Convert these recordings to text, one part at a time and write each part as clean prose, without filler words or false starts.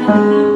Ikaw ang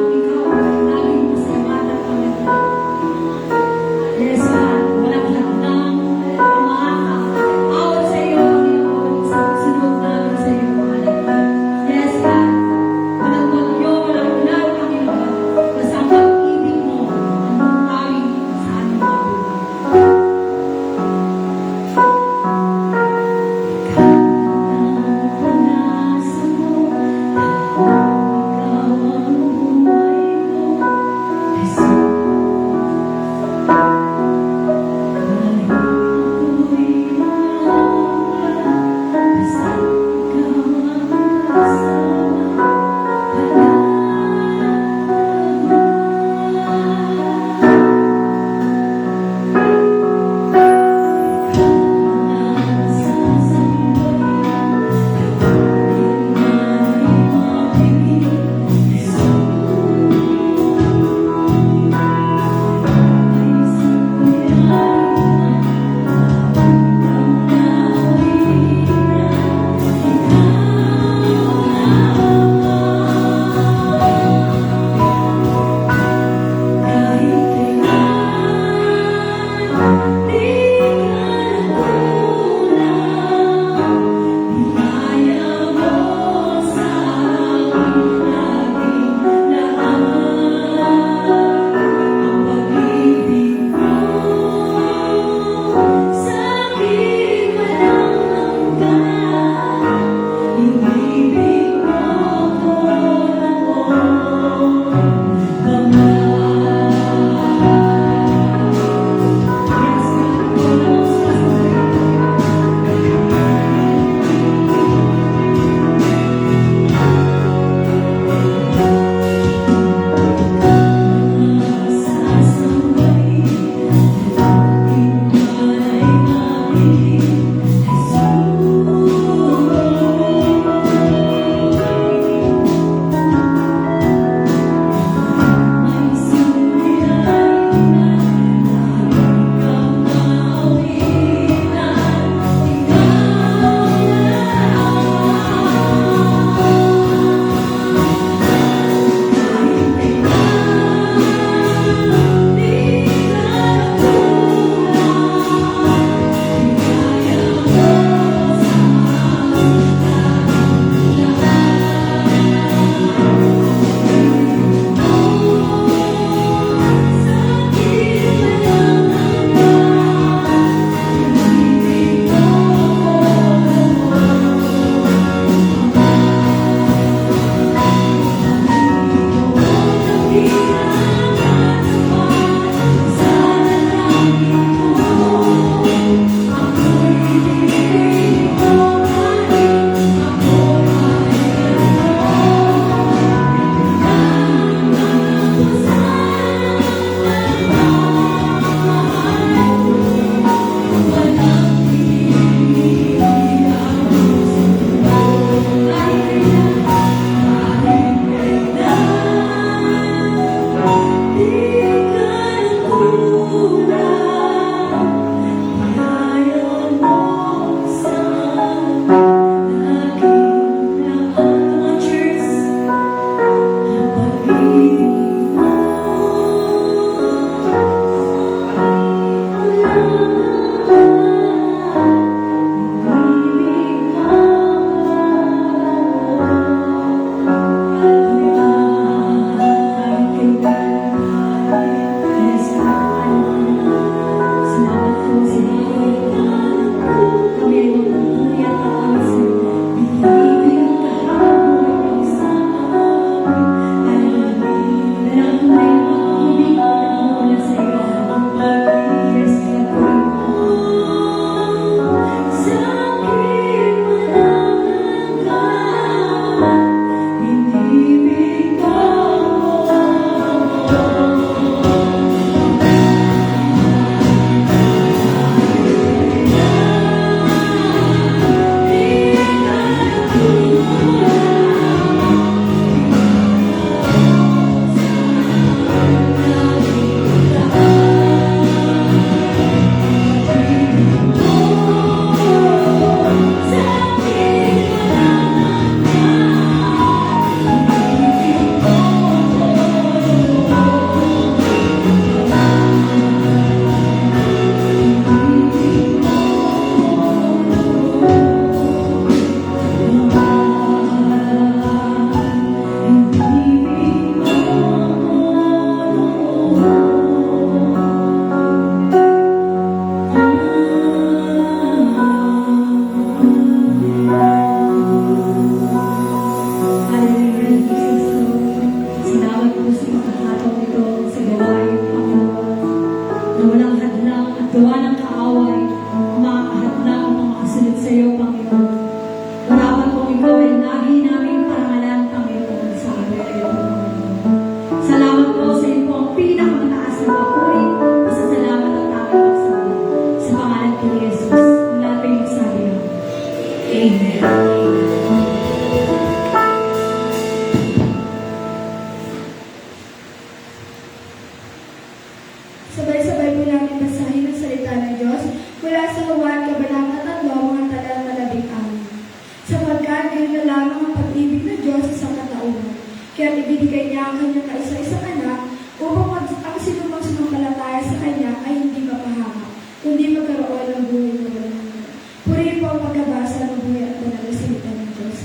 Kaya ibinigay niya ang kanyang kaisa-isang anak upang ang sinumang sumampalataya sa kanya ay hindi mapahamak, kundi magkaroon ng buhay na walang hanggan. Purihin po ang pagkabasa ng buhay at banal na salita ng Diyos.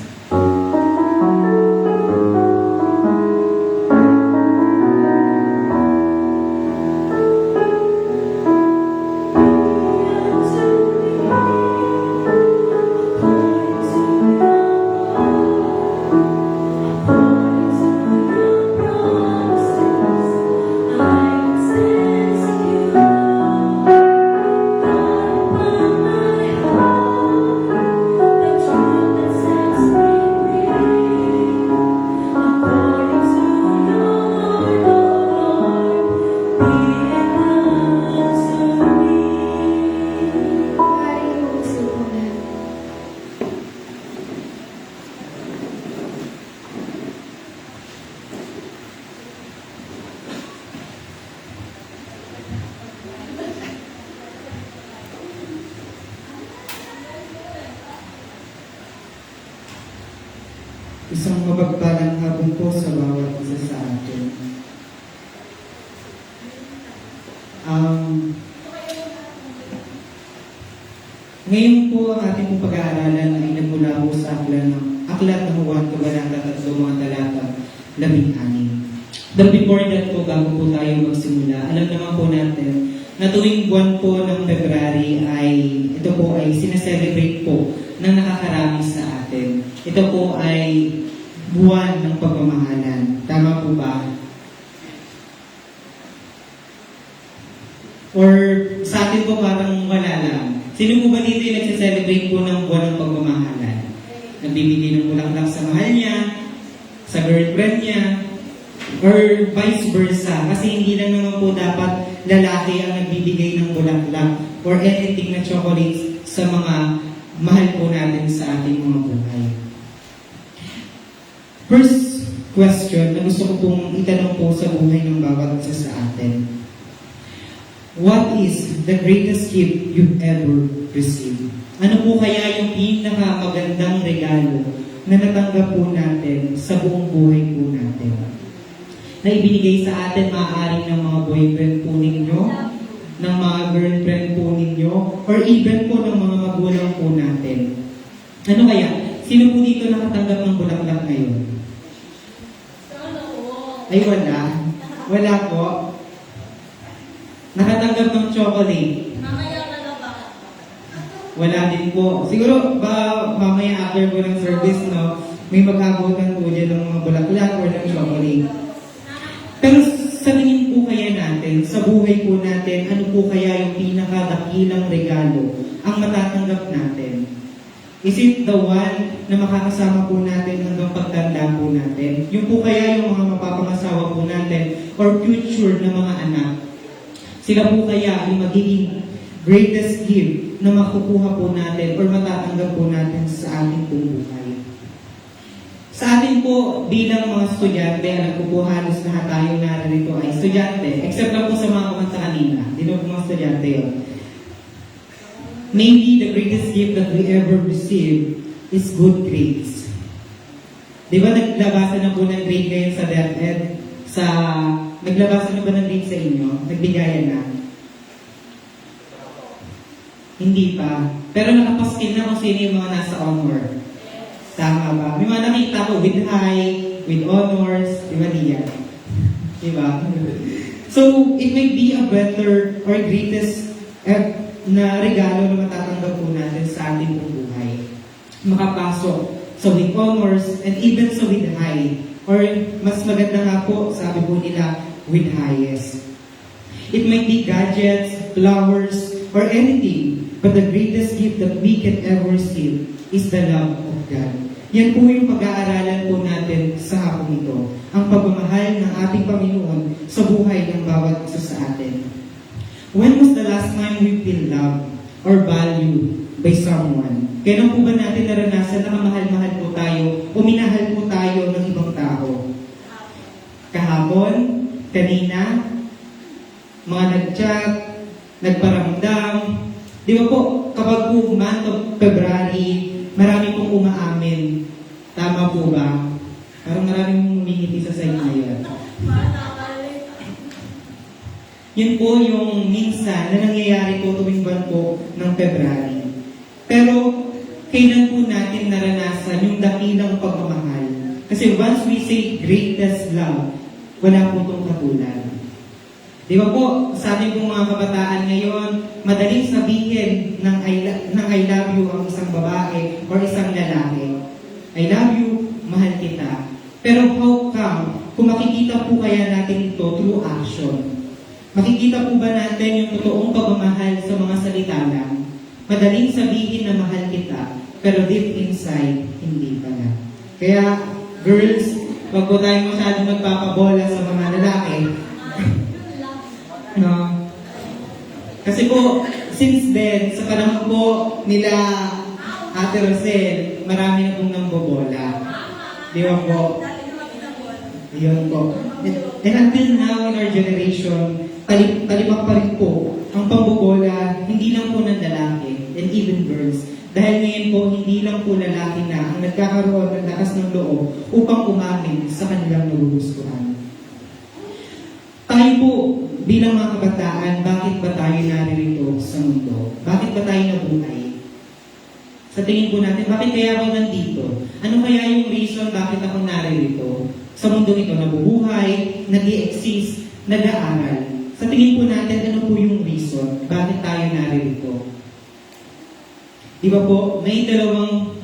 Isang mapagpalang hapon po sa bawat isa sa atin. Ngayon po ang ating pong pag-aaralan ay nagmula po sa aklat ng Juan Kabanata 3 mga talata 16. But before that po, bago po tayo magsimula, alam naman po natin na tuwing buwan po ng February ay ito po ay sinaselebrate po ng nakakarami sa atin. Ito po ay buwan ng pagmamahalan. Tama po ba? Or sa atin po parang wala lang. Sino po ba dito yung nagsiselebrate po ng buwan ng pagmamahalan? Nagbibigay ng bulaklak sa mahal niya, sa girlfriend niya, or vice versa. Kasi hindi lang naman po dapat lalaki ang nagbibigay ng bulaklak or anything na chocolates sa mga mahal po natin sa ating mga buhay. First question na gusto ko pong itanong po sa buhay ng bawat isa sa atin. What is the greatest gift you've ever received? Ano po kaya yung pinakamagandang regalo na natanggap po natin sa buong buhay po natin? Na ibinigay sa atin maaaring ng mga boyfriend po ninyo, ng mga girlfriend po ninyo, or even po ng mga magulang po natin. Ano kaya? Sino po dito nakatanggap ng bulaklak ngayon? Ay wala. Wala po. Nakatanggap ng chocolate. Wala din po. Siguro mamaya after po ng service, no, may mag-abutan po dyan ng mga bulaklak or ng chocolate. Pero sa tingin po kaya natin, sa buhay po natin, ano po kaya yung pinakadakilang regalo ang matatanggap natin? Is it the one na makakasama po natin hanggang pagtanda po natin? Yung po kaya yung mga mapapangasawa po natin or future na mga anak? Sila po kaya yung magiging greatest gift na makukuha po natin or matatanggap po natin sa ating pong buhay? Sa atin po, bilang mga estudyante, alam ko po halos lahat tayo narito ay estudyante. Except lang po sa mga kumanta kanina. Di ba po mga estudyante yun? Maybe the greatest gift that we ever receive is good grades. Di ba naglabasan na po ng grade ngayon sa DepEd? Naglabasan na ba ng grade sa inyo? Nagbigayan na? Hindi pa. Pero nakapaskin na kung sino yung mga nasa honor. Tama ba? May mga nakita ko with high, with honors, di ba niya? Di ba? So, it may be a better or greatest na regalo na matatanggap po natin sa ating buhay. Makapasok sa with honors and even sa with high. Or mas maganda nga po, sabi po nila, with highest. It might be gadgets, flowers, or anything, but the greatest gift that we can ever receive is the love of God. Yan po yung pag-aaralan po natin sa hapong ito. Ang pagmamahal ng ating Panginoon sa buhay ng bawat isa sa atin. When was the last time we feel loved or valued by someone? Kailan po ba natin naranasan na kamahal-mahal po tayo o minahal po tayo ng ibang tao? Kahapon? Kanina? Mga nag-chat? Nagparamdam? Di ba po, kapag po month of February, marami pong umaamin. Tama po ba? Parang maraming humihiti sa side na yun. Yun po yung minsan na nangyayari po tuwing buwan po ng February. Pero kailan po natin naranasan yung dakilang pagmamahal? Kasi once we say greatest love, wala po itong katulad. Di ba po, sa ating pong mga kabataan ngayon, madaling sabihin ng I love you ang isang babae or isang lalaki. I love you, mahal kita. Pero how come, kung makikita po kaya natin ito through action? Makikita po ba natin yung totoong pagmamahal sa mga salita lang? Madaling sabihin na mahal kita, pero deep inside, hindi pala. Kaya, girls, wag po tayong masyadong magpapabola sa mga lalaki. No? Kasi po, since then, sa panahon po nila Ate Rosel, marami na pong nambobola. Di ba po? Yun po. And until now, in our generation, talibak pa rin po ang pambobola, hindi lang po ng lalaki, and even girls. Dahil ngayon po, hindi lang po lalaki na ang nagkakaroon ng lakas ng loob upang umamin sa kanilang nagugustuhan. Tayo po, bilang mga kabataan, bakit ba tayo naririto sa mundo? Bakit ba tayo nabuhay? Sa tingin po natin, bakit kaya ako nandito? Ano kaya yung reason bakit ako naririto? Sa mundo ito, nabubuhay, nag-i-exist, nag-aaral. Sa tingin po natin, ano po yung reason? Bakit tayo naririto? Di ba po, may dalawang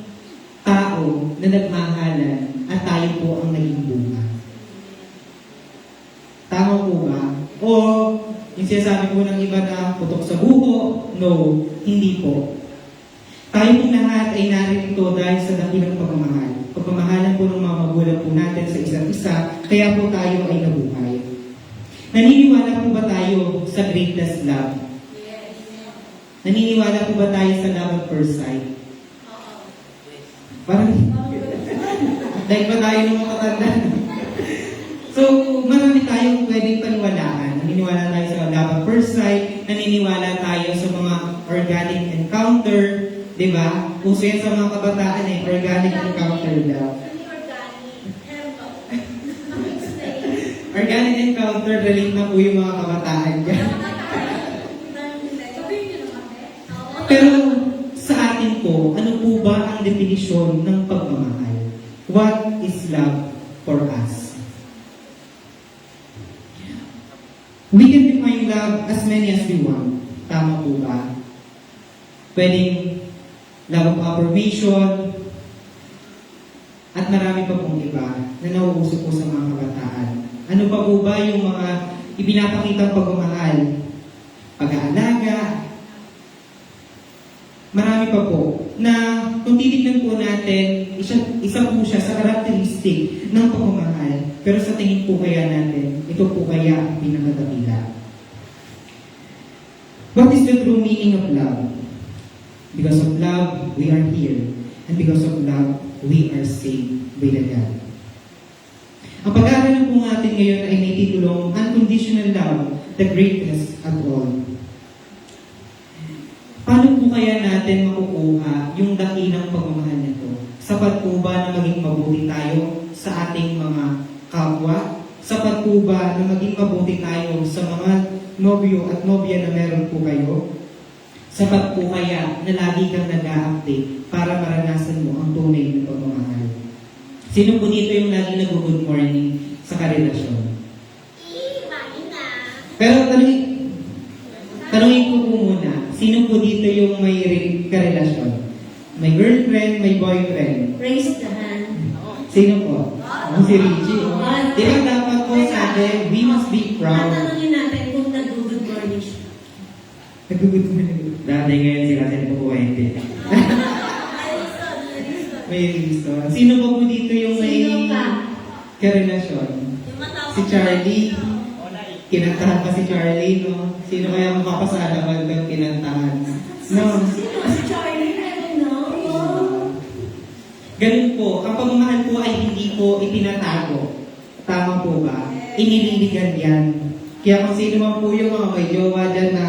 tao na nagmahalan at tayo po ang naging bunga. Tama po ba? O yung sinasabi po ng iba na putok sa buho? No, hindi po. Tayo po lahat ay naririto dahil sa dakilang pagmamahal. Pagmamahalan po ng mga magulang po natin sa isa't isa, kaya po tayo ay nabuhay. Naniniwala po ba tayo sa greatest love? Naniniwala po ba tayo sa love at first sight? Parang, dahil ba tayo ng mga katanda? So, marami tayong pwedeng paniwalaan. Naniniwala tayo sa love at first sight, naniniwala tayo sa mga organic encounter, di ba? Uso yan sa mga kabataan organic encounter daw. Organic encounter, relate na po yung mga kabataan dyan. Pero sa atin po, ano po ba ang definisyon ng pagmamahal? What is love for us? We can define love as many as we want. Tama po ba? Pwedeng love of affirmation, at marami pa pong iba na nauuso po sa mga kabataan. Ano pa po ba yung mga ipinapakitang pagmamahal? Pag-aalaga. Marami pa po na kung titignan po natin, isa po siya sa karakteristik ng pagmamahal. Pero sa tingin po kaya natin, ito po kaya ang pinakadakila. What is the true meaning of love? Because of love, we are here. And because of love, we are saved by the God. Ang pag-aaral po natin ngayon ay may titulong Unconditional Love, the Greatest of All. Paano po kaya natin makukuha yung dakilang pagmamahal nito? Sapat po ba na maging mabuti tayo sa ating mga kapwa? Sapat po ba na maging mabuti tayo sa mga nobyo at nobya na meron po kayo? Sapat po kaya na lagi kang nag-a-update para maranasan mo ang tunay na pagmamahal? Sino po dito yung lagi nag-good morning sa karelasyon? Pero tanungin ko po muna, sino po dito yung may karelasyon? May girlfriend, may boyfriend? Raise the hand. Sino po? Si Richie. Di ba dapat po sabi, we must be proud. Tatanungin natin kung nag-good morning siya. Nag-good morning. Dati ngayon sila po puwente. May reason. Sino ba po dito yung may Sino ka? karelasyon? Si Charlie. Kinantahan pa si Charlie, no? Sino kaya mapapasala pag kinantahan? No? Si Charlie, no? Ganun po. Ang pagmamahal po ay hindi po itinatago. Tama po ba? Inililigan yan. Kaya kung sino man po yung mga may jowa dyan na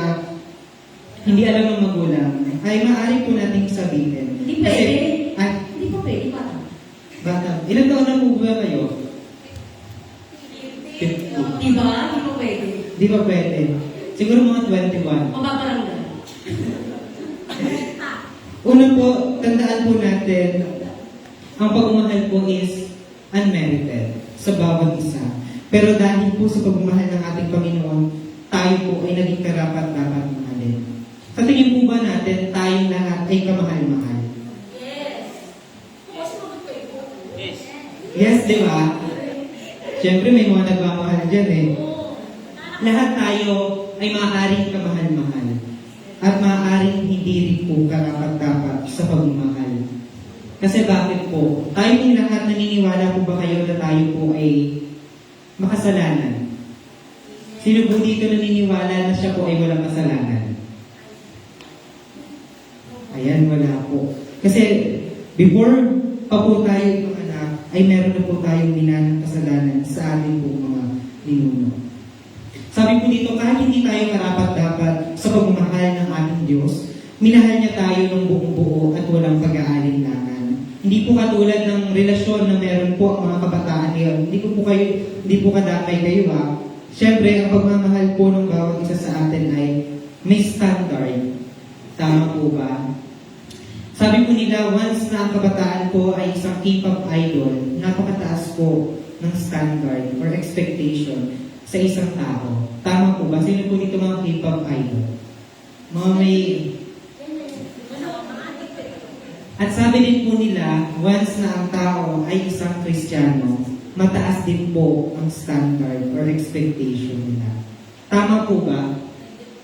hindi alam ng magulang, ay maaari po natin sabihin. Hindi pwede. Ay, Hindi pa pwede pa. Bata. Ilan taon na po ba kayo? 50. Diba? Di ba pwede? Di ba pwede? Siguro mga 21. Mapaparanggan. Una po, tandaan po natin, ang pagmamahal po is unmerited sa bawat isa. Pero dahil po sa pagmamahal ng ating Panginoon, tayo po ay naging karapat-dapat mahalin. Sa tingin po ba natin, tayong lahat ay kamahal-mahal? Yes, di ba? Siyempre may mga nagmamahal dyan eh. Lahat tayo ay maaaring kamahal-mahal at maaaring hindi rin po karapat-dapat sa pagmamahal. Kasi bakit po? Tayong lahat naniniwala po ba kayo na tayo po ay makasalanan? Sino po dito naniniwala na siya po ay walang kasalanan? Ayan, wala po. Kasi before pa po tayo mga anak, ay meron na po tayong minanang kasalanan sa ating po mga ninuno. Sabi po dito, kahit hindi tayo karapat-dapat sa pagmamahal ng ating Diyos, minahal niya tayo ng buong buo at walang pag-aalinlangan. Hindi po katulad ng relasyon na meron po ang mga kabataan ngayon. Hindi po kadamay kayo ha. Siyempre, ang pagmamahal po ng bawat isa sa atin ay may standard. Tama po ba? Sabi po nila, once na ang kabataan po ay isang K-pop idol, napakataas po ng standard or expectation sa isang tao. Tama po ba? Sino po dito mga K-pop idol? Mga may... At sabi din po nila, once na ang tao ay isang Kristiyano, mataas din po ang standard or expectation nila. Tama po ba?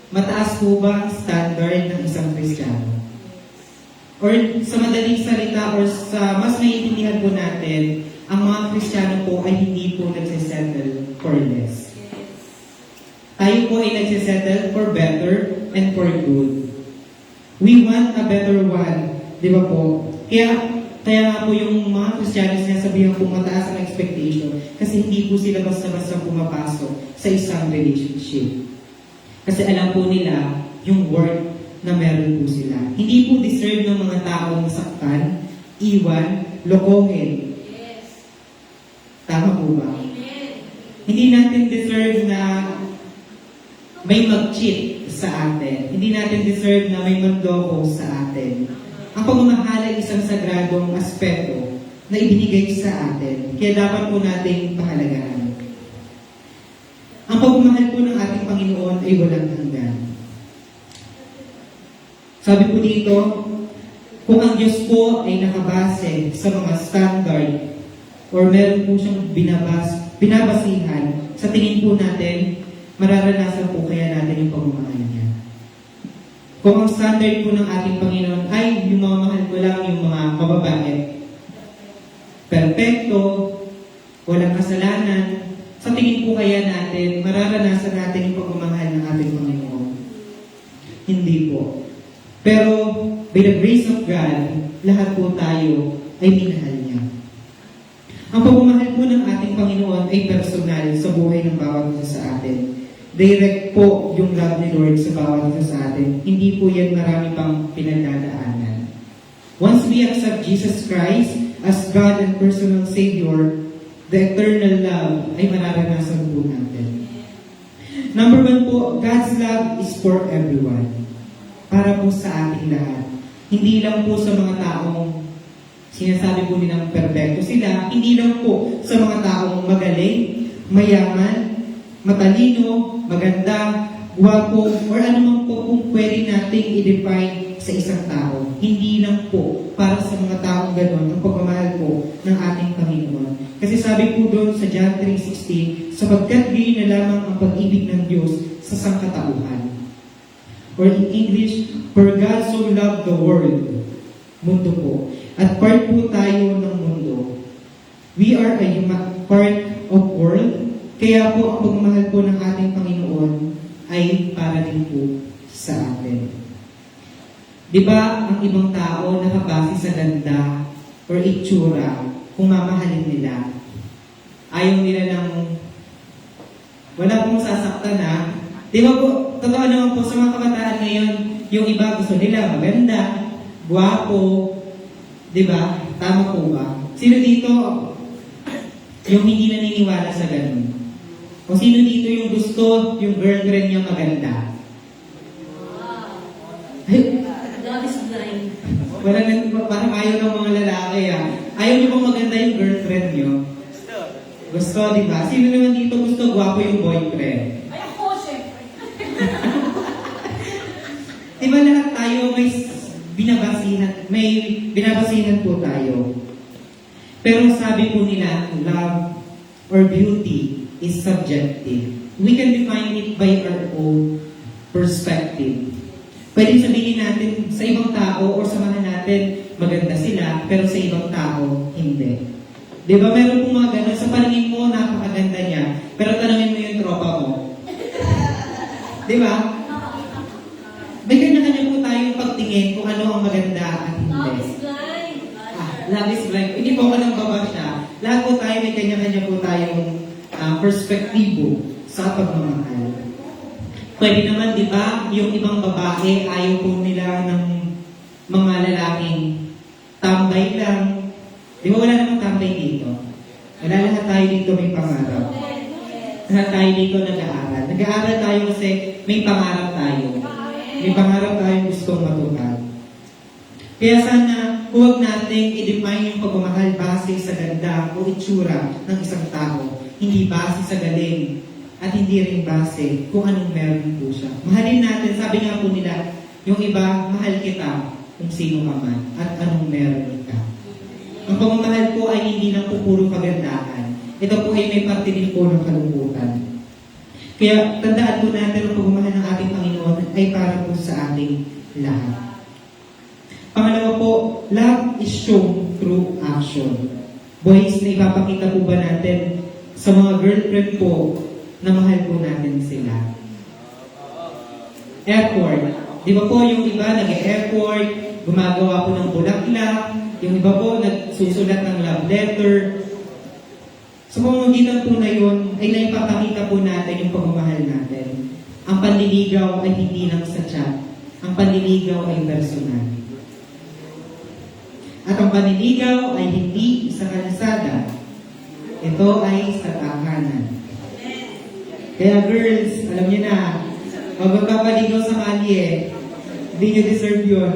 Mataas po ba ang standard ng isang Kristiyano? Or sa madaling salita or sa mas naiintindihan po natin, ang mga Kristiyano po ay hindi po nagsisettle for less. Tayo po ay nagsisettle for better and for good. We want a better one. Di ba po? Kaya nga po yung mga Kristiyano sinasabihan po mataas ang expectation kasi hindi po sila basta-basta pumapasok sa isang relationship. Kasi alam po nila yung worth na meron po sila. Hindi po deserve ng mga taong saktan, iwan, lokohin. Yes. Tama po ba? Amen. Hindi natin deserve na may mag-cheat sa atin. Hindi natin deserve na may mandoko sa atin. Ang pagmamahal ay isang sagradong aspeto na ibinigay sa atin. Kaya dapat po nating pahalagahan. Ang pagmamahal po ng ating Panginoon ay walang hanggan. Sabi po dito, kung ang Diyos po ay nakabase sa mga standard or meron po siyang binabasihan, sa tingin po natin, mararanasan po kaya natin yung pagmamahal niya. Kung ang standard po ng ating Panginoon ay yung mga mahal ko lang yung mga mababait, perfecto, walang kasalanan, sa tingin po kaya natin, mararanasan natin yung pagmamahal ng ating Panginoon. Hindi po. Pero, by the grace of God, lahat po tayo ay minahal niya. Ang pagmamahal po ng ating Panginoon ay personal sa buhay ng bawat isa sa atin. Direct po yung love ni Lord sa bawat isa sa atin. Hindi po yan marami pang pinagdadaanan. Once we accept Jesus Christ as God and personal Savior, the eternal love ay mararanasan po natin. Number 1 po, God's love is for everyone. Para po sa ating lahat. Hindi lang po sa mga taong sinasabi po nilang perfecto sila, hindi lang po sa mga taong magaling, mayaman, matalino, maganda, guwapo, or anumang po kung pwede nating i-define sa isang tao. Hindi lang po para sa mga taong gano'n ang pagmamahal po ng ating Panginoon. Kasi sabi po doon sa John 3:16, sapagkat di na lamang ang pag-ibig ng Diyos sa sangkatauhan. Or in English, for God so loved the world, mundo po. At part po tayo ng mundo. We are a part of world, kaya po ang pagmamahal po ng ating Panginoon ay para din po sa atin. Di ba ang ibang tao nakabase sa ganda or itsura kung mamahalin nila? Ayaw nila ng wala pong sasaktan ha. Di ba po, totoo naman po sa mga kabataan ngayon, yung iba gusto nila maganda, guwapo, di ba? Tama po ba? Sino dito yung hindi naniniwala sa ganun? O sino dito yung gusto yung girlfriend niya maganda? Ay, Love is blind. wala na, parang ayaw ng mga lalaki ah. Ayaw niyo bang maganda yung girlfriend niyo? Gusto, di ba? Sino naman dito gusto gwapo yung boyfriend? Ay, ako, syempre. Di ba lahat tayo may binabasihan po tayo. Pero sabi po nila, love or beauty is subjective. We can define it by our own perspective. Pwede sabihin natin sa ibang tao o sa mga natin, maganda sila, pero sa ibang tao, hindi. Di ba, meron pong mga ganun, sa paningin mo, napakaganda niya, pero tanungin mo yung tropa mo. Di ba? May kanya-kanya po tayong pagtingin kung ano ang maganda at hindi. Love is blind. Love is blind. Hindi po ako nang baba siya. Lahat po tayo, may kanya-kanya po tayong perspektibo sa pagmamahal. Pwede naman, di ba, yung ibang babae, ayaw po nila ng mga lalaking tambay lang. Di ba wala namang tambay dito? Wala, lahat tayo dito may pangarap. Lahat tayo dito nag-aaral. Nag-aaral tayo kasi may pangarap tayo. May pangarap tayong gustong matupad. Kaya sana, huwag nating i-define yung pagmamahal base sa ganda o itsura ng isang tao. Hindi base sa galing at hindi rin base kung anong meron po siya. Mahalin natin, sabi nga po nila, yung iba, mahal kita kung sino ka man at anong meron ka. Ang pagmamahal po ay hindi lang po puro kagandahan. Ito po ay may parte din po ng kalungkutan. Kaya tandaan po natin ang pagmamahal ng ating Panginoon ay para po sa ating lahat. Pangalawa po, love is shown through action. Boys, na ipapakita po ba natin sa mga girlfriend po na mahal po natin sila? Effort. Di ba po yung iba nag-effort, gumagawa po ng bulaklak, yung iba po nagsusulat ng love letter. Sa pamamagitan po na yun, ay naipapakita po natin yung pagmamahal natin. Ang panliligaw ay hindi lang sa chat. Ang panliligaw ay personal. At ang panliligaw ay hindi sa kalsada. Ito ay sa tahanan. Kaya girls, alam niyo na, pag magpapaligaw sa kalye, hindi niyo deserve yun.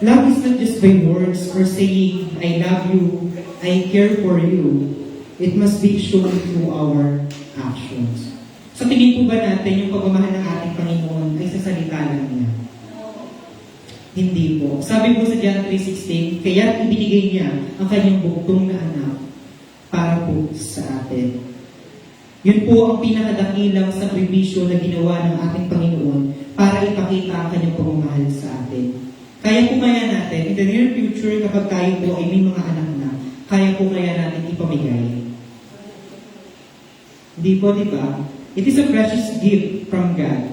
Love is not just by words or saying, I love you, I care for you. It must be shown through our actions. Sa tingin po ba natin yung pagmamahal ng ating Panginoon ay sa salita lang niya? Hindi po. Sabi po sa John 3:16, kaya ibinigay niya ang kanyang buktong na anak para po sa atin. Yun po ang pinakadakilang sakripisyo na ginawa ng ating Panginoon para ipakita ang kanyang pagmamahal sa atin. Kaya po kaya natin, in the near future, kapag tayo po ay may mga anak na, kaya po kaya natin ipamigay. Hindi po, di ba? It is a precious gift from God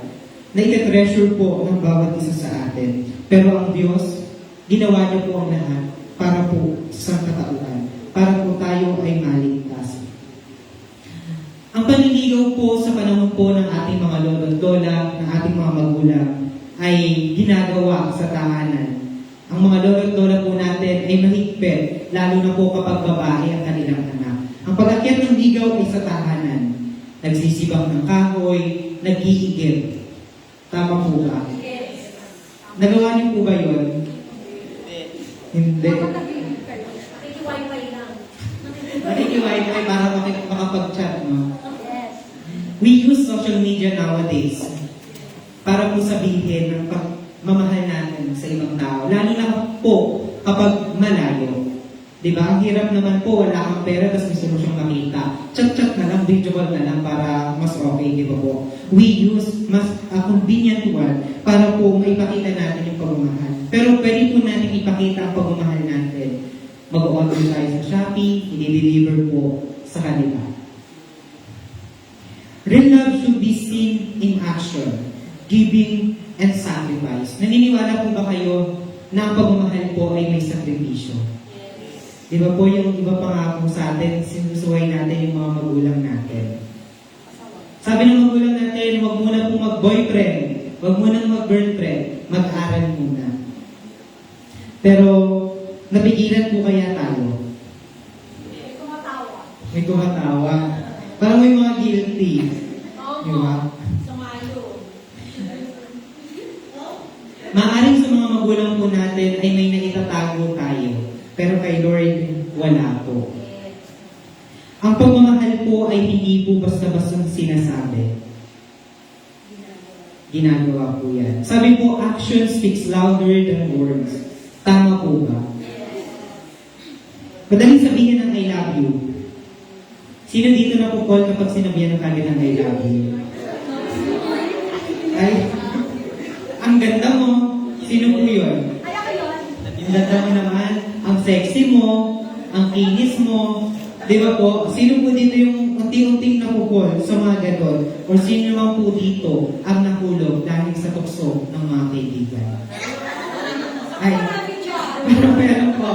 na ite-treasure po ng bawat isa sa atin. Pero ang Diyos, ginawa niya po ang lahat para po sa katauhan, para po tayo ay maligtas. Ang panliligaw po sa panahon po ng ating mga lolo at lola, ng ating mga magulang, ay ginagawa sa tahanan. Ang mga lolo at lola po natin ay mahigpit, lalo na po kapag babae ang kanilang anak. Ang pag-akyat ng ligaw ay sa tahanan. Nagsisibang ng kahoy, nag-iigib. Tama po ba? Nagawa niyo po ba yun? Hindi. Nakiki-wifi lang. Nakiki-wifi para makapag-chat, no? We use social media nowadays para po sabihin ng pagmamahal natin sa ibang tao. Lalo na po kapag malayo. Diba? Ang hirap naman po, wala kang pera, tapos gusto mo siyang makita. Chat-chat na lang, video call na lang para mas okay, di ba po? We use mas convenient one para po maipakita natin yung pagmamahal. Pero pwede po natin ipakita ang pagmamahal natin. Mag-order tayo sa Shopee, i-deliver po sa kanila. Real love should be seen in action, giving and sacrifice. Naniniwala po ba kayo na ang pagmamahal po ay may sakripisyo? Di ba po yung iba pa nga po sa atin, sinusuway natin yung mga magulang natin. Sabi ng magulang natin, huwag muna pong mag-boyfriend, huwag muna mag-girlfriend, mag-aral muna. Pero napigilan po kaya tayo? May kumatawa. May tumatawa. Parang may mga guilty. Di ba? Sa mayo. Maaaring sa mga magulang po natin ay may naitatago tayo. Pero kay Lord, wala po. Ang pagmamahal po ay hindi po basta-basta sinasabi. Ginagawa po yan. Sabi po, action speaks louder than words. Tama po ba? Madaling sabihin ng I love you. Sino dito na po call kapag sinabihan ng kagad ng I love you? Ay, ang ganda mo. Sino po yun? Kaya kayo. Ang ganda mo naman. Ang sexy mo. Ang kinis mo. Di ba po? Sino po dito yung unti-unting napupol sa mga ganon? O sino naman po dito ang nahulog dahil sa tukso ng mga kaibigan? Ay, pero po.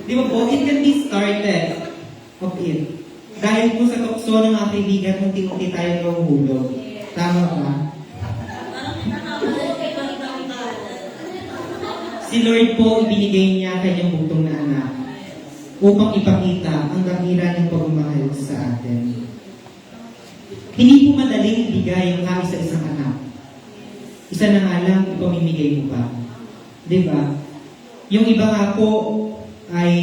Di ba po? It can be started of it. Dahil po sa tukso ng mga kaibigan, unti-unti tayo nahuhulog. Tama ba? Si Lord po, ibinigay niya kanyang bugtong na anak upang ipakita ang dakila ng pagmamahal sa atin. Hindi po madaling ibigay ang kaisa-isang anak. Isa na nga lang, ipamimigay mo pa. Diba? Yung iba nga po ay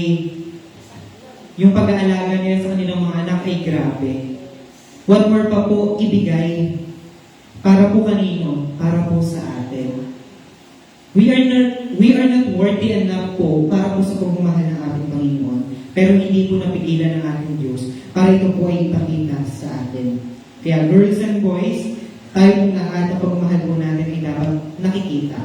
yung pag-aalaga niya sa kanilang mga anak ay grabe. What more pa po ibigay para po kanino? Para po sa atin. We are not worthy enough po para po sa pagmamahal ng ating Panginoon. Pero hindi po napigilan ng ating Diyos para ito po ay ipakita sa atin. Kaya girls and boys, tayo pong lahat ng pagmamahal po natin ay dapat nakikita.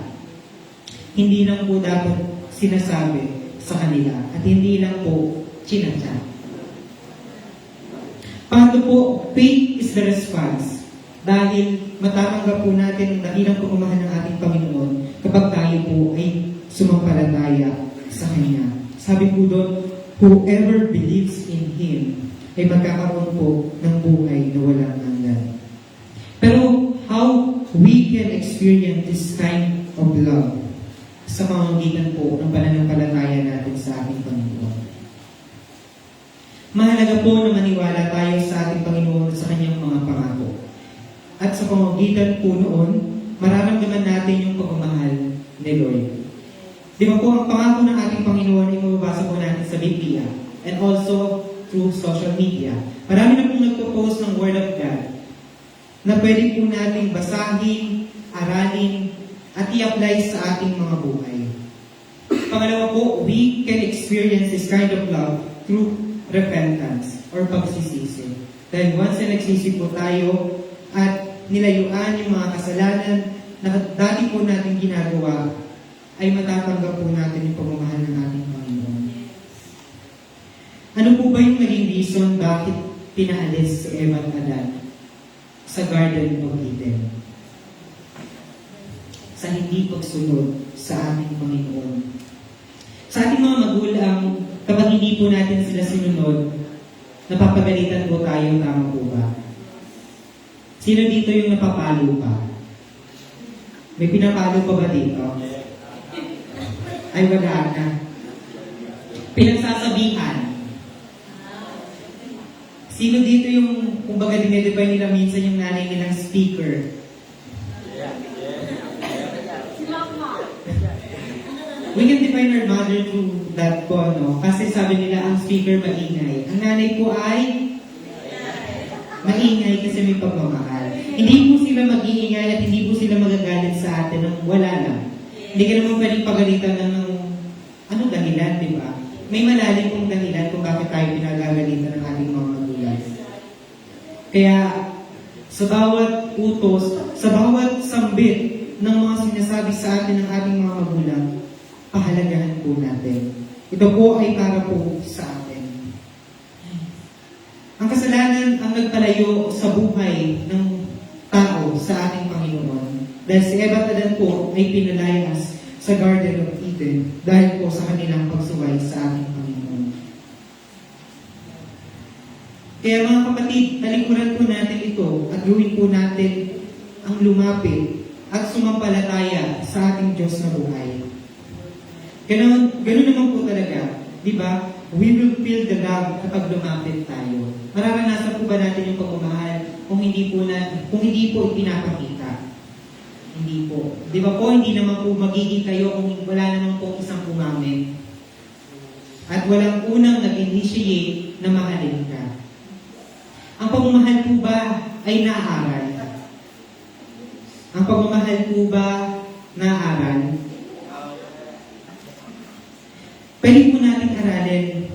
Hindi lang po dapat sinasabi sa kanila at hindi lang po chinatsa. Pangatlo po, faith is the response. Dahil matatanggap po natin ang dakilang pagmamahal ng ating Panginoon kapag tayo po ay sumampalataya sa Kanya. Sabi po doon, whoever believes in Him ay magkakaroon po ng buhay na walang hanggan. Pero how we can experience this kind of love sa pamamagitan po ng pananampalataya natin sa ating Panginoon. Mahalaga po na maniwala tayo sa ating Panginoon sa Kanyang mga pangako. At sa pamamagitan po noon, mararamdaman natin yung pagmamahal ni Lord. Di ba po, ang pangako ng ating Panginoon ay mababasa po natin sa Biblia and also through social media. Marami na pong nagpo-post ng Word of God na pwede po nating basahin, aralin, at i-apply sa ating mga buhay. Pangalawa po, we can experience this kind of love through repentance or pagsisisi. Dahil once na nagsisi po tayo at nilayuan yung mga kasalanan na dati po natin ginagawa, ay matatanggap po natin yung pagmamahal ng ating Panginoon. Ano po ba yung naging reason bakit pinaalis si Eva at Adan sa Garden of Eden? Sa hindi pagsunod sa ating Panginoon. Sa ating mga magulang, kapag hindi po natin sila sinunod, napapagalitan po tayo, tama po ba? Sino dito yung napapalo pa? May pinapalo pa ba dito? Ay, wala na. Pinagsasabihan. Sino dito yung, kumbaga dinedefine nila minsan yung nanay nilang speaker? We can define our mother through that po, no? Kasi sabi nila, ang speaker maingay. Ang nanay po ay maingay kasi may pagmamahal. Hindi po sila mag-iingay at hindi po sila magagalit sa atin ng wala lang. Hindi ka naman pwedeng pagalitan ng ano dahilan, di ba? May malalim pong dahilan kung bakit tayo pinagagalitan ng ating mga magulang. Kaya, sa bawat utos, sa bawat sambit ng mga sinasabi sa atin ng ating mga magulang, pahalagahan po natin. Ito po ay para po sa atin. Ang kasalanan ang nagpalayo sa buhay ng tao sa ating Panginoon. Dahil si Eva at Adan po ay pinalayas sa Garden of Eden dahil po sa kanilang pagsuway sa ating Panginoon. Kaya mga kapatid, talikuran po natin ito at gawin po natin ang lumapit at sumampalataya sa ating Diyos na buhay. Ganun naman po talaga, di ba? We will feel the love kapag lumapit tayo. Mararanasan po ba natin yung pagmamahal kung hindi po ipinapakita? Hindi po. Di ba po, hindi naman po magiging kayo kung wala naman po isang umamin. At walang unang nag-initiate na mahalin ka. Ang pagmamahal po ba ay naaaral? Ang pagmamahal po ba naaaral? Pwede po natin aralin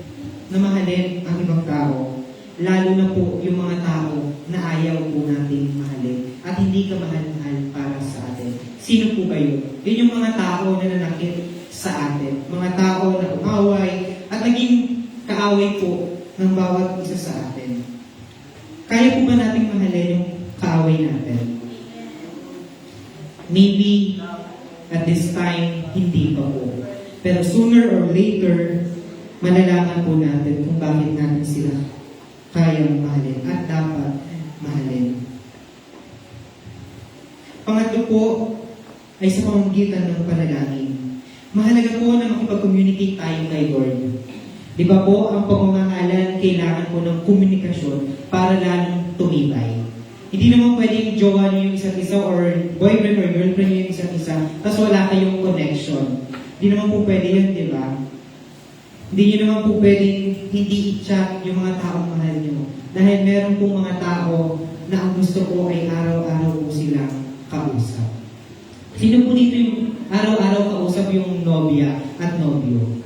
na mahalin ang ibang tao, lalo na po yung mga tao na ayaw po natin mahalin at hindi ka mahal-mahal para sa atin. Sino po ba yun? Yun yung mga tao na nanakit sa atin. Mga tao na umaway at naging kaaway po ng bawat isa sa atin. Kaya po ba natin mahalin yung kaaway natin? Maybe at this time, hindi pa po. Pero sooner or later, malalaman po natin kung bakit natin sila kayang mahalin at dapat mahalin. Pangatlo po ay sa pamamagitan ng panalangin. Mahalaga po na makipag-communicate tayo kay Lord. Di ba po, ang pagmamahalan kailangan po ng komunikasyon para lalong tumibay. Hindi naman pwedeng jowa niyo yung isa't isa or boyfriend or girlfriend niyo yung isa't isa tapos wala kayong connection. Hindi naman po pwede yun, di ba? Hindi nyo naman po pwedeng hindi i-chat yung mga taong mahal nyo. Dahil meron pong mga tao na ang gusto ko ay araw-araw po silang kausap. Sino po dito yung araw-araw kausap yung nobya at nobyo?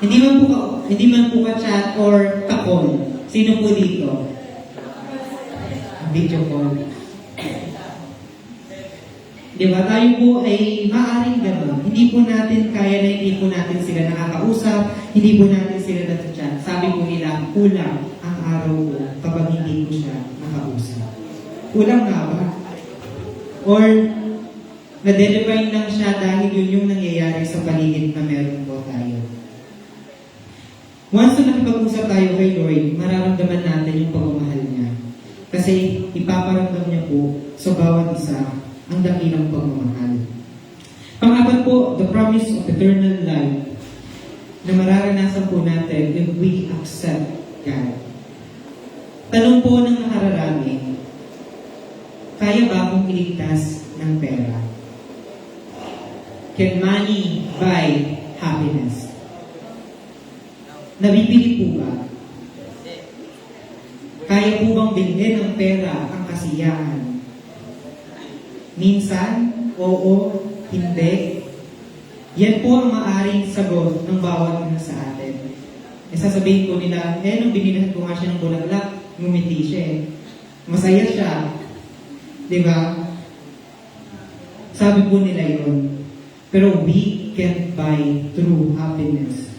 Hindi man po ka-chat or ka-call. Sino po dito? Video call. Diba? Tayo po ay maaaring gano'n. Hindi po natin kaya na hindi po natin sila nakakausap, hindi po natin sila nag-chat. Sabi po nila, kulang ang araw ko kapag hindi ko siya nakausap. Kulang nga ba? Or, na-define lang siya dahil yun yung nangyayari sa paligid na meron po tayo. Once na nakipag-usap tayo kay Lord, mararamdaman natin yung pagmamahal niya. Kasi ipaparamdam niya po sa bawat isa ang dakilang pagmamahal. Pang-apat po, the promise of eternal life na mararanasan po natin if we accept God. Tanong po ng nakararami, kaya ba akong iligtas ng pera? Can money buy happiness? Nabibili po ba? Kaya po bang bilhin ng pera ang kasiyahan? Minsan, oo, hindi. Yan po ang maaring sagot ng bawat isa sa atin. Sasabihin ko nila, nung binilhan ko nga siya ng bulaklak, ngumiti siya eh. Masaya siya. Diba? Sabi po nila yun. Pero we can't buy true happiness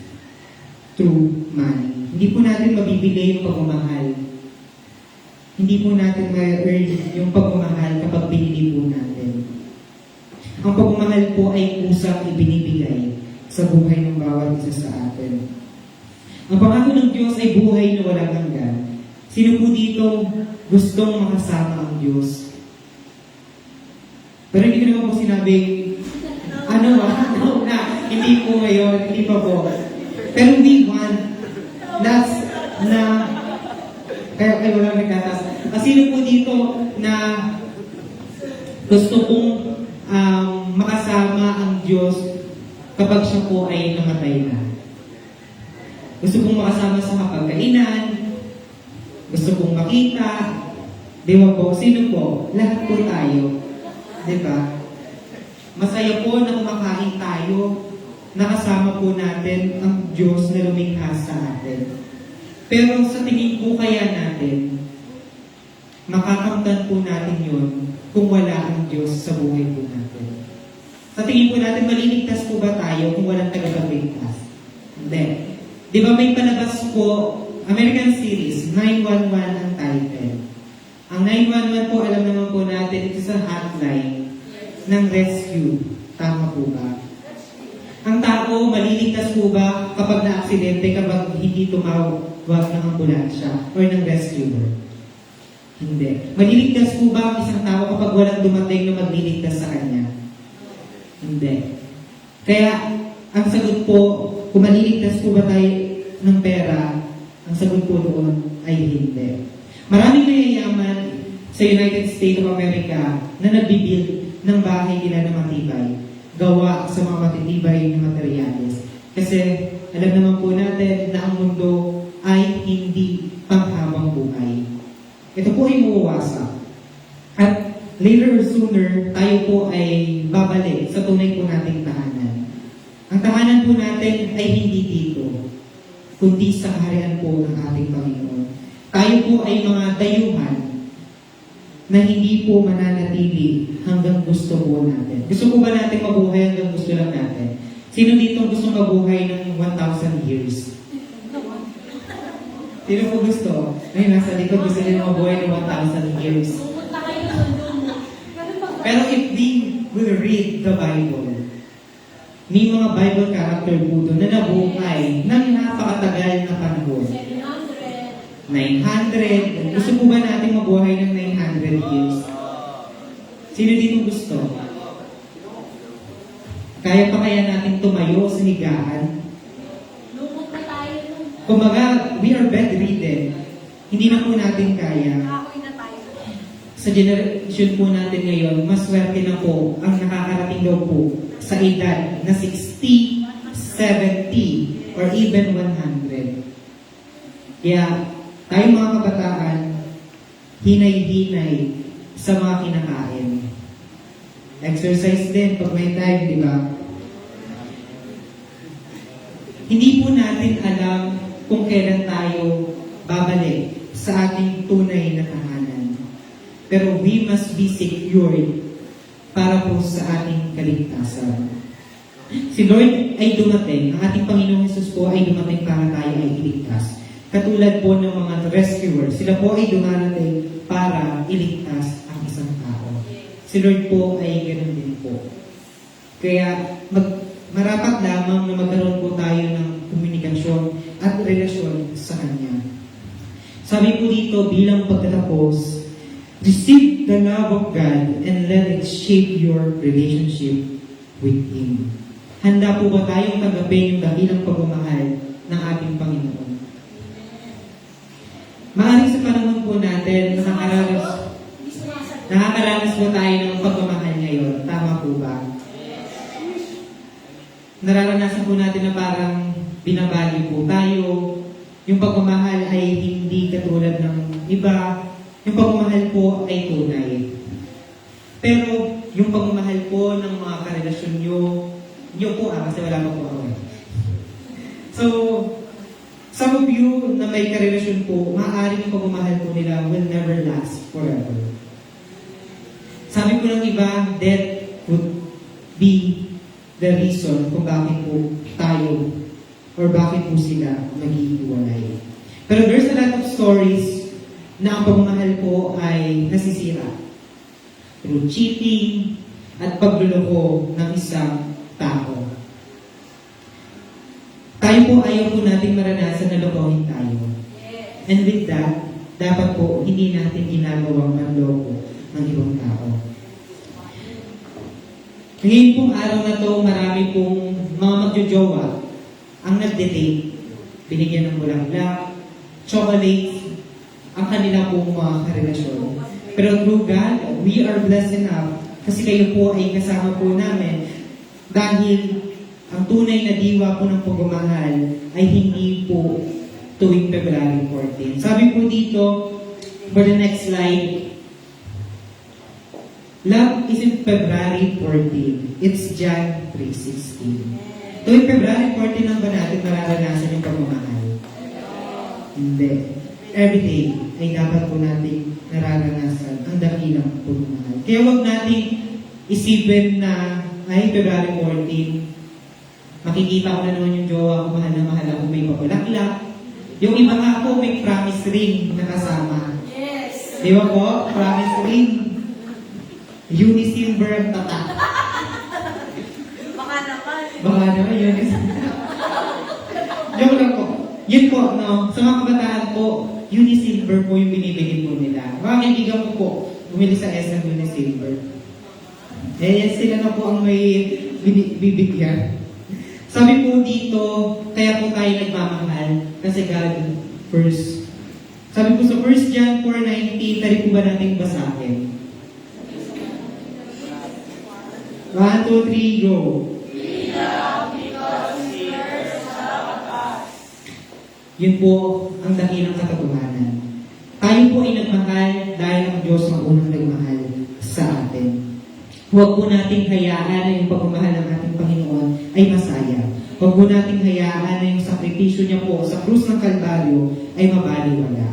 through money. Hindi po natin mabibili yung pagmamahal. Hindi po natin ma-earn yung pagmamahal kapag binili po natin. Ang pagmamahal po ay kusang ibinibigay sa buhay ng bawat isa sa atin. Ang pangako ng Diyos ay buhay na walang hanggan. Sino po dito gustong makasama ang Diyos? Pero hindi ko naman po sinabing, no, hindi po ngayon, hindi pa po. Pero we want, that's na, kaya wala nagtatas. Sino po dito na gusto kong makasama ang Diyos kapag siya po ay namatay na? Gusto kong makasama sa hapagkainan, gusto kong makita, di ba po? Sino po? Lahat po tayo. Di ba? Masaya po na kumakain tayo, nakasama po natin ang Diyos na lumikha sa atin. Pero sa tingin po kaya natin, makakamtan po natin yun kung wala ang Diyos sa buhay po natin. Sa tingin po natin, maliligtas po ba tayo kung walang tagapagligtas? Hindi. Di ba may palabas po, American series, 911 ang title. Ang 911 po, alam naman po natin, ito sa hotline ng rescue. Tama po ba? Ang tao, maliligtas po ba kapag na-aksidente, kapag hindi tumawag ng ambulansya or ng rescuer? Hindi. Hindi. Maliligtas po ba ang isang tao kapag walang dumating na magliligtas sa kanya? Hindi. Kaya, ang sagot po, kung maliligtas po ba tayo ng pera, ang sagot po doon ay hindi. Maraming mayayaman sa United States of America na nagbibuild ng bahay nila na matibay, gawa sa mga matitibay na materyales. Kasi alam naman po natin na ang mundo ay hindi panghabang buhay. Ito po ay mawawasak. At later or sooner, tayo po ay babalik sa tunay po nating tahanan. Ang tahanan po natin ay hindi dito, kundi sa kaharian po ng ating Panginoon. Tayo po ay mga dayuhan na hindi po mananatili hanggang gusto po natin. Gusto po ba natin mabuhay hanggang gusto lang natin? Sino dito gusto mabuhay ng 1,000 years? Sino po gusto? Ngayon, nasa likod gusto nila mabuhay ng 1,000 years. Pumunta kayo doon. Pero if we will read the Bible, may mga Bible character po doon na nabuhay ng napakatagal na panahon. 900. Gusto po ba natin mabuhay ng 900 years? Sino dito gusto? Kaya pa kaya natin tumayo sa higaan? Lumot na tayo nun. Kumbaga, we are bedridden. Hindi na po natin kaya. Nakakoy na tayo. Sa generation po natin ngayon, mas swerte na po ang nakakarating daw po sa edad na 60, 70, or even 100. Kaya, tayo mga kabataan, hinay-hinay sa mga kinakain. Exercise din pag may time, di ba? Hindi po natin alam kung kailan tayo babalik sa ating tunay na tahanan. Pero we must be secured para po sa ating kaligtasan. Si Lord ay dumating, ang ating Panginoong Hesus po ay dumating para tayo ay iligtas. Katulad po ng mga rescuer, sila po ay dumarating para iligtas ang isang tao. Si Lord po ay ganoon din po. Kaya marapat lamang na magkaroon po tayo ng komunikasyon at relasyon sa Kanya. Sabi po dito bilang pagtatapos, receive the love of God and let it shape your relationship with Him. Handa po ba tayong tanggapin yung dakilang pagmamahal ng ating Panginoon? Maaaring sa panahon po natin, nakakaranas po tayo ng pagmamahal ngayon. Tama po ba? Nararanasan po natin na parang binabali po tayo. Yung pagmamahal ay hindi katulad ng iba. Yung pagmamahal po ay tunay. Pero yung pagmamahal po ng mga karelasyon nyo po kasi wala pa po ako. So, some of you na may karelasyon po, maaaring yung pagmamahal po nila will never last forever. Sabi po ng iba, death would be the reason kung bakit po tayo or bakit po sila nag-iiwalay. Pero there's a lot of stories na ang pagmamahal po ay nasisira through cheating at pagluloko ng isang tao. Tayo po ayaw po natin maranasan na lokohin tayo. And with that, dapat po hindi natin ginagawang manloko ng ibang tao. Ngayon pong araw na to, marami pong mga magjojowa ang nagde-date. Binigyan ng bulaklak, chocolate, ang kanila pong mga karelasyon. Pero through God, we are blessed enough kasi kayo po ay kasama po namin dahil ang tunay na diwa po ng pagmamahal ay hindi po tuwing February 14. Sabi po dito, for the next slide, love isn't February 14. It's Jan 3:16. Tuwing February 14 lang ba natin mararanasan yung pagmamahal? Hindi. Every day ay dapat po natin nararanasan ang dakilang pagmamahal. Kaya huwag natin isipin na ay February 14, makikita ko na naman yung jowa ko, mahal na mahal ako, may papulaklak. Yung iba nga po, may promise ring na kasama. Yes. Di ba po? Promise ring. Unisilver ang tata. Baka naman. Baka naman, Unisilver. Joke lang po. Yun po, no? Sa mga kabataan po, Unisilver po yung binibili po nila. Mga kaibigan ko po, bumili sa SM Unisilver. Eh, sila na po ang may bibigyan. Sabi po dito, kaya po tayo nagmamahal kasi God first. Sabi po sa 1 John 4:19, tari po ba natin basahin? 1, 2, 3, go! Yun po ang dakilang katotohanan. Tayo po ay nagmahal dahil ang Diyos ang unang nagmahal sa atin. Huwag po nating hayaan na yung pagmamahal ng ating Panginoon ay masaya. Huwag po nating hayaan na yung sakripisyo niya po sa krus ng Kalbaryo ay mabaliwala.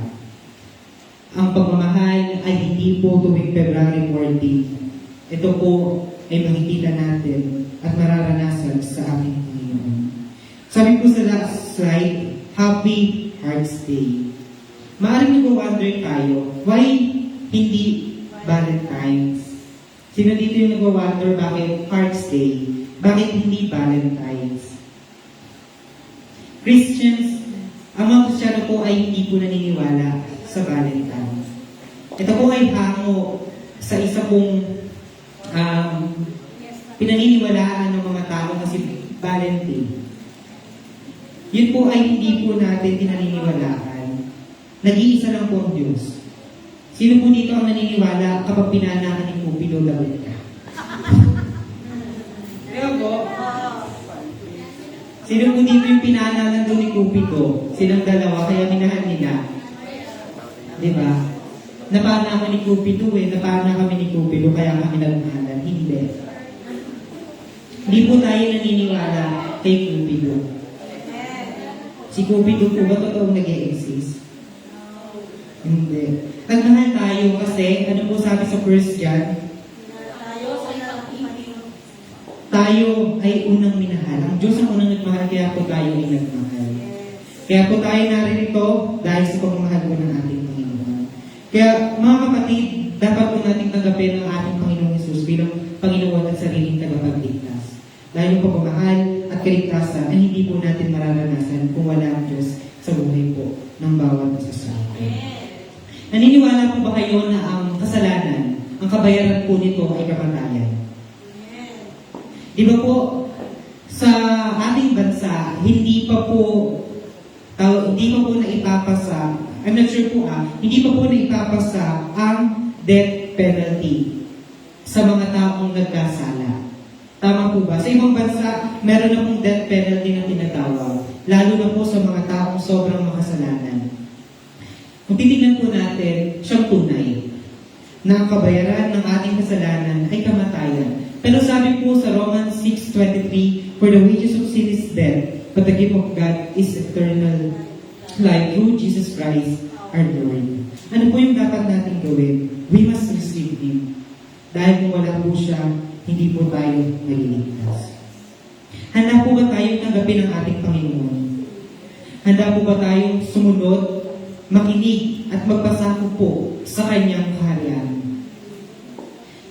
Ang pagmamahal ay hindi po tuwing February 14. Ito po ay makikita natin at mararanasan sa ating Panginoon. Sabi po sa last slide, Happy Hearts Day. Maaaring nag-wonder tayo, why hindi Valentine's? Sino dito yung nag-wonder bakit Hearts Day? Bakit hindi Valentine's? Christians, ang mga Kristiyano po ay hindi po naniniwala sa Valentine's. Ito po ay hango sa isa pong pinaniniwalaan ng mga tao na si Valentine. Yun po ay hindi po natin pinaniniwalaan. Nag-iisa lang po ang Diyos. Sino po dito ang naniniwala kapag pinanakan ni Cupido, lawit ka? Kaya po, sino po dito yung pinanakan doon ni Cupido? Silang dalawa, kaya minahal nila. Diba? Napana ako ni Cupido napana kami ni Cupido, kaya kami nagmahalan. Hindi. Hindi po tayo naniniwala kay Cupido. Si Cupido po ba totoong nag-e-exist? Hindi. Nagmahal tayo kasi, ano po sabi sa 1 John? Tayo ay unang minahal. Ang Diyos ang unang nagmahal, kaya po tayo ay nagmahal. Kaya po tayo naririto dahil sa pagmamahal po ng ating Panginoon. Kaya mga kapatid, dapat po nating tanggapin ang ating Panginoong Hesus bilang Panginoon at sariling tagapagligtas. Dahil yung pagmamahal at kaligtasan ay hindi po natin mararanasan kung wala ang Diyos sa buhay po ng bawat isa sa atin. Naniniwala po ba kayo na ang kasalanan, ang kabayaran po nito ay kamatayan? Di ba po, sa ating bansa, hindi pa po naipapasa, I'm not sure po hindi pa po naipapasa ang death penalty sa mga taong nagkasala. Tama po ba? Sa ibang bansa, meron na pong death penalty na tinatawag. Lalo na po sa mga taong sobrang makasalanan. Kung titignan po natin, siyang tunay na ang kabayaran ng ating kasalanan ay kamatayan. Pero sabi po sa Romans 6:23, for the wages of sin is death, but the gift of God is eternal life through Jesus Christ our Lord. Ano po yung dapat natin gawin? We must receive Him. Dahil kung wala po siya, hindi po tayo maliligtas. Handa po ba tayong tanggapin ang ating Panginoon? Handa po ba tayong sumunod, makinig at magpasako po sa Kanyang kaharian?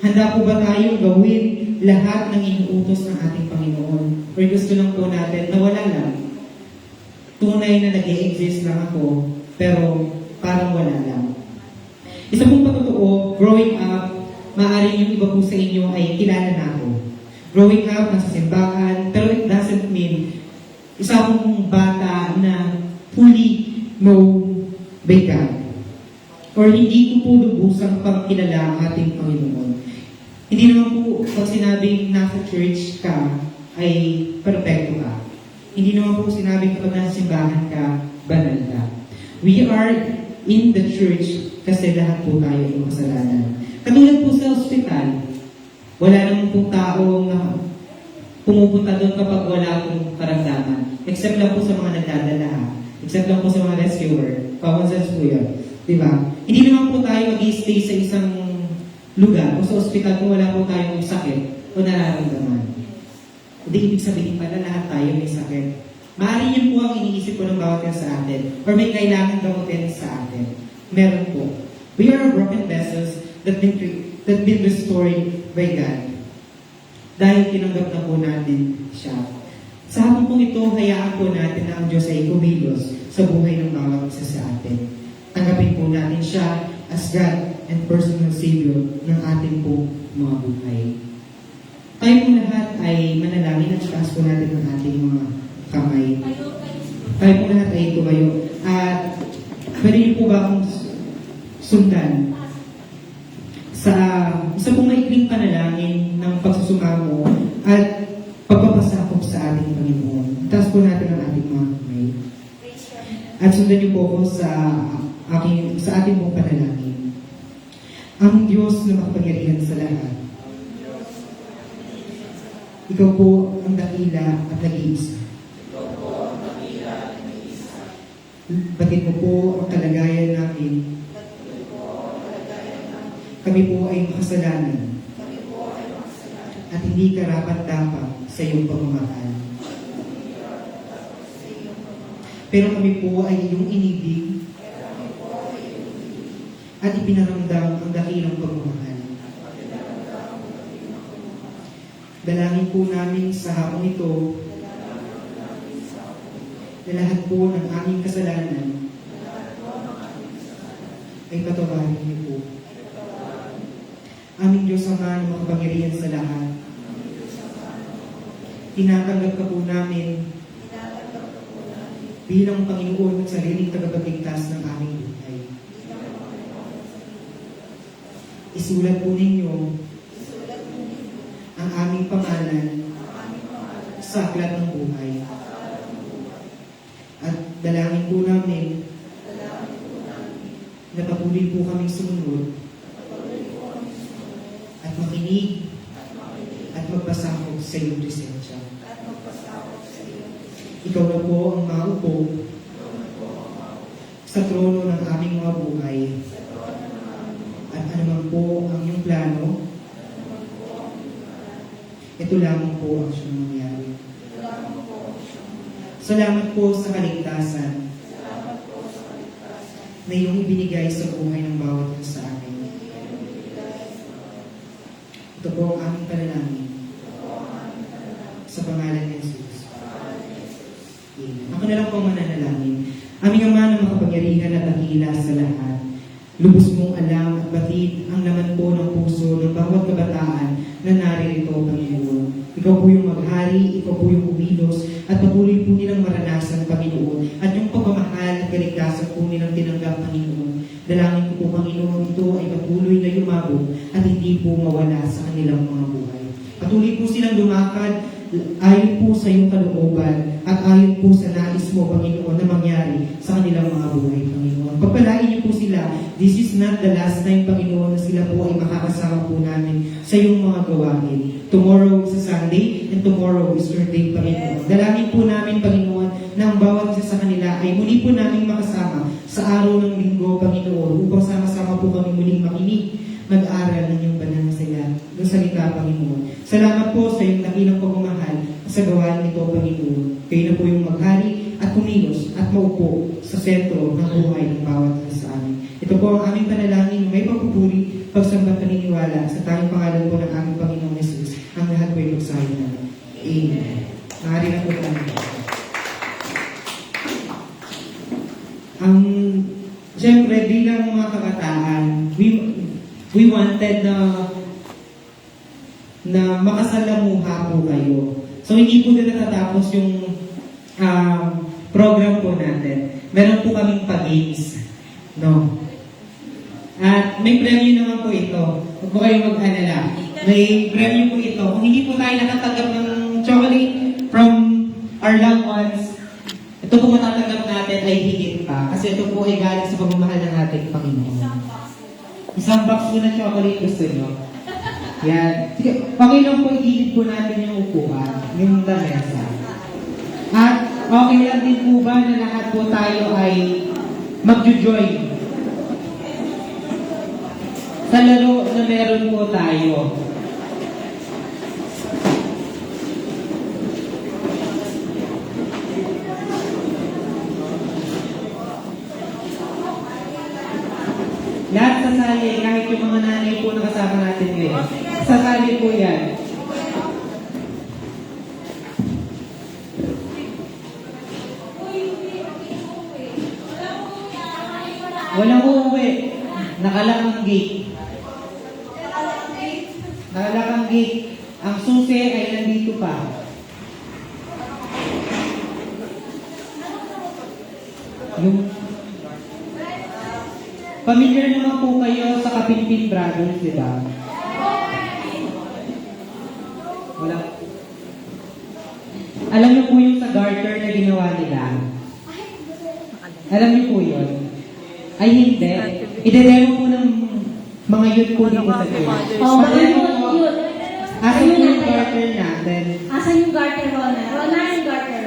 Handa po ba tayong gawin lahat ng inuutos ng ating Panginoon? Or gusto lang po natin na wala lang. Tunay na nag-e-exist lang ako, pero parang wala lang. Isa pong patotoo, growing up, maaaring yung iba po sa inyo ay kilala na ako. Growing up, nasa simbahan, pero it doesn't mean isa akong bata na fully known by God. Or hindi ko po lubusang pagkilala ang ating Panginoon. Hindi naman po pag sinabing nasa church ka, ay perfecto ka. Hindi naman po sinabing kapag nasa simbahan ka, banal ka. We are in the church kasi lahat po tayo ay makasalanan. Katulad po sa ospital, wala naman pong taong pumupunta doon kapag wala pong karamdaman. Except lang po sa mga nagdadala. Except lang po sa mga rescuer. Common sense po yun. Diba? Hindi naman po tayo mag-i-stay sa isang lugar o sa ospital kung wala po tayong sakit o nararamdaman. Hindi ibig sabihin pala lahat tayo may sakit. Maaaring yun po ang iniisip ko ng bawat isa sa atin or may kailangan gamutin sa atin. Meron po. We are broken vessels that been restored by God. Dahil tinanggap na po natin siya. Sa hapon pong ito, hayaan po natin na ang Diyos ay kumilos sa buhay ng bawat isa sa atin. At God and personal Savior ng ating pong mga buhay. Tayo po lahat ay manalangin at taas po natin ang ating mga kamay. Tayo po lahat ay tumayo. At pwede niyo po ba akong sundan sa isa pong maikling panalangin ng pagsusumamo at pagpapasakop sa ating Panginoon. Taas po natin ang ating mga kamay. At sundan niyo po ako sa ating pong panalangin. Ang Diyos na makapangyarihan sa lahat. Ikaw po ang dakila at nag-iisa. Batid mo po ang kalagayan namin. Kami po ay makasalanan. At hindi karapat-dapat sa iyong pagmamahal. Pero kami po ay iyong inibig at ipinaramdam ang dakilang pagmamahal. Dalangin po namin sa hapon ito na lahat po ng aming kasalanan ay patawarin niyo po. Aming Diyos Ama na makapangyarihan sa lahat, tinatanggap ka po namin bilang Panginoon at sariling tagapagligtas ng aming buhay. Isulat po ninyo ang aming pangalan sa aklat ng buhay. At dalangin po namin na patuloy po kaming sumunod at makinig at magpasakop sa iyong presensya. Ikaw na po ang maupo sa trono ng aming mga buhay. At anuman po ang iyong plano, ito lamang po ang siyang mangyari. Salamat po sa kaligtasan na iyong ibinigay sa buhay ng bawat isa sa amin. Ito po ang aming panalangin sa pangalan ni Jesus. Amen. Ako na lang po mananalangin. Aming Ama na makapangyarihan at dakila sa lahat, lubos mong alam at batid ang laman po ng puso ng bawat kabataan na naririto, Panginoon. Ikaw po yung maghari, ikaw po yung umilos, at patuloy po nilang maranasan, Panginoon, at yung pagmamahal at kaligtasan po nilang tinanggap, Panginoon. Dalangin ko po, Panginoon, ito ay patuloy na yumabog at hindi po mawala sa kanilang mga buhay. Patuloy po silang lumakad ayon po sa iyong kalooban at ayon po sa nais mo, Panginoon, na mangyari sa kanilang mga buhay, Panginoon. Pagpalain niyo po sila. This is not the last time, Panginoon, na sila po ay makakasama po namin sa iyong mga gawain. Tomorrow is a Sunday and tomorrow is your day, Panginoon. Dalangin po namin, Panginoon, na ang bawat isa sa kanila ay muli po namin makasama sa araw ng linggo, Panginoon, upang sama-sama po kami muling makinig, mag-aral ng iyong banal na ng salita, Panginoon. Salamat po sa iyong dakilang pagmamahal sa gawain nito, Panginoon. Kayo na po yung maghari at kumilos at maupo sa sentro ng buhay ng bawat isa sa amin. Ito po ang aming panalangin, may pagpupuri, pagsambat paniniwala sa tanging pangalan po ng aming Panginoong Jesus. Ang lahat po ay magsahin namin. Amen. Maaari na po tayo. Siyempre, bilang mga kabataan, we wanted na makasalamuha po kayo. So, hindi po na natatapos yung program po natin. Meron po kaming pag-games. No? At may premyo naman po ito. Huwag po kayong mag-alala. May premyo po ito. Kung hindi po tayo nakatanggap ng chocolate from our loved ones, ito po matatanggap natin ay higit pa. Kasi ito po ay galing sa pagmamahal ng ating Panginoon. Isang box po na chocolate gusto nyo. Yan. Sige, Panginoon po, igilid po natin yung upuan, yung lamesa. At okay lang din po ba na lahat po tayo ay magjo-join sa laro na meron po tayo? Lahat sasali, kahit yung mga nanay po na kasama natin ngayon. Sasali po yan. Walang uuwi. Nakalakang gate. Nakalakang gate. Ang susi ay nandito pa. Yung familiar naman po kayo sa Kapinpin Brothers, di ba? Wala. Alam niyo po yung sa garter na ginawa nila? Alam niyo po yun? Ay hindi. Ide-demo po ng mga youth po dito sa church. Oh, mga Pa-demo yun, po. yun. Asan po yung garter natin? Asan yung garter, Rona? Rona, yung garter.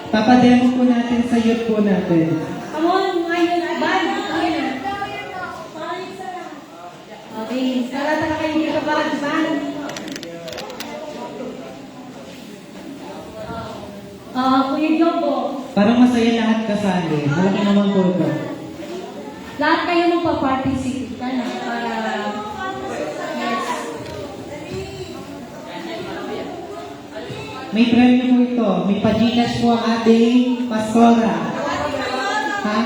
Papademo po natin sa youth po natin. Come on, ngayon, ban. Ayan. Okay, tara kayo dito ba, ban? Kuya Jobo, Parang masaya lahat kasali. Malaki naman po ito. lahat kayo magpa-participate na para... Yes. May premyo po ito. May pa-Gcash po ang ating pastora. Ha?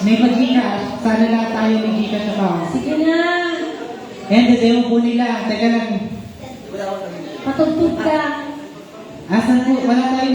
May pa-Gcash. Sana lahat tayo may Gcash account. Sige na, And demo po nila. Teka lang. patugtog ka. Asan po? Wala tayo